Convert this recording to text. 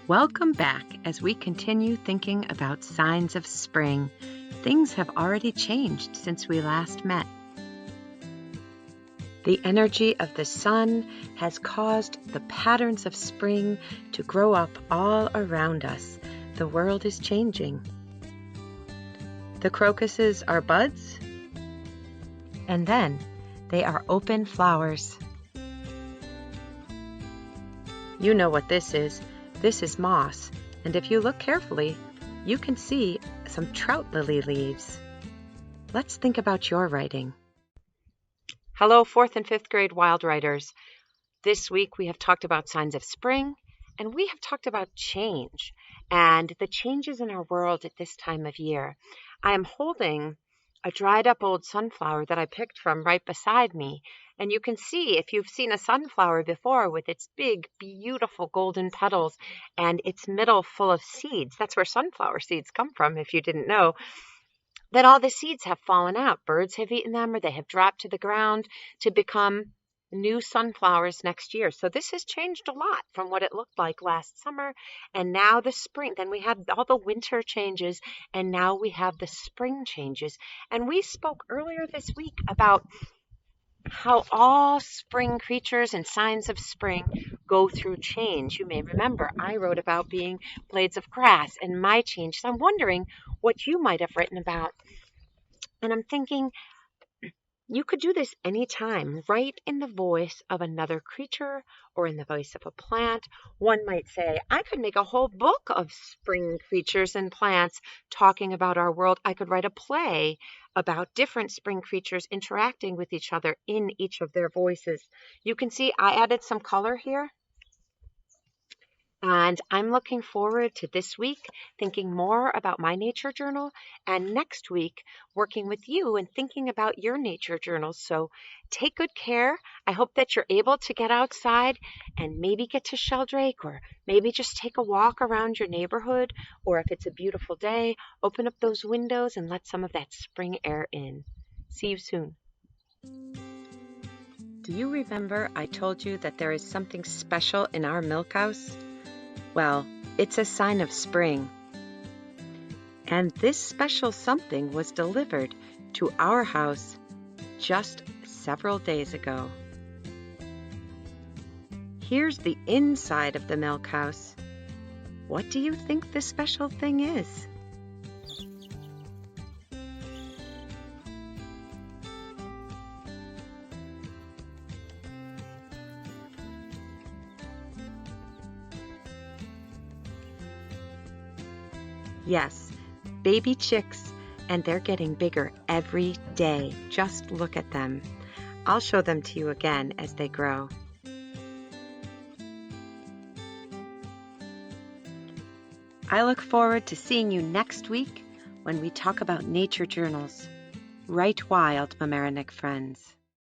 Welcome back as we continue thinking about signs of spring. Things have already changed since we last met. The energy of the sun has caused the patterns of spring to grow up all around us. The world is changing. The crocuses are buds, and then they are open flowers. You know what this is. This is moss, and if you look carefully, you can see some trout lily leaves. Let's think about your writing. Hello, 4th and 5th grade wild writers. This week we have talked about signs of spring, and we have talked about change and the changes in our world at this time of year. I am holding a dried up old sunflower that I picked from right beside me. And you can see, if you've seen a sunflower before with its big, beautiful golden petals and its middle full of seeds, that's where sunflower seeds come from, if you didn't know, that all the seeds have fallen out. Birds have eaten them or they have dropped to the ground to become new sunflowers next year. So this has changed a lot from what it looked like last summer. And now the spring, then we had all the winter changes, and now we have the spring changes. And we spoke earlier this week about how all spring creatures and signs of spring go through change. You may remember I wrote about being blades of grass and my change. So I'm wondering what you might have written about. And I'm thinking, you could do this anytime, right in the voice of another creature or in the voice of a plant. One might say, I could make a whole book of spring creatures and plants talking about our world. I could write a play about different spring creatures interacting with each other in each of their voices. You can see I added some color here. And I'm looking forward to this week thinking more about my nature journal, and next week working with you and thinking about your nature journals. So take good care. I hope that you're able to get outside and maybe get to Sheldrake, or maybe just take a walk around your neighborhood, or if it's a beautiful day, open up those windows and let some of that spring air in. See you soon. Do you remember I told you that there is something special in our milk house? Well, it's a sign of spring. And this special something was delivered to our house just several days ago. Here's the inside of the milk house. What do you think the special thing is? Yes, baby chicks, and they're getting bigger every day. Just look at them. I'll show them to you again as they grow. I look forward to seeing you next week when we talk about nature journals. Write wild, Mamaroneck friends.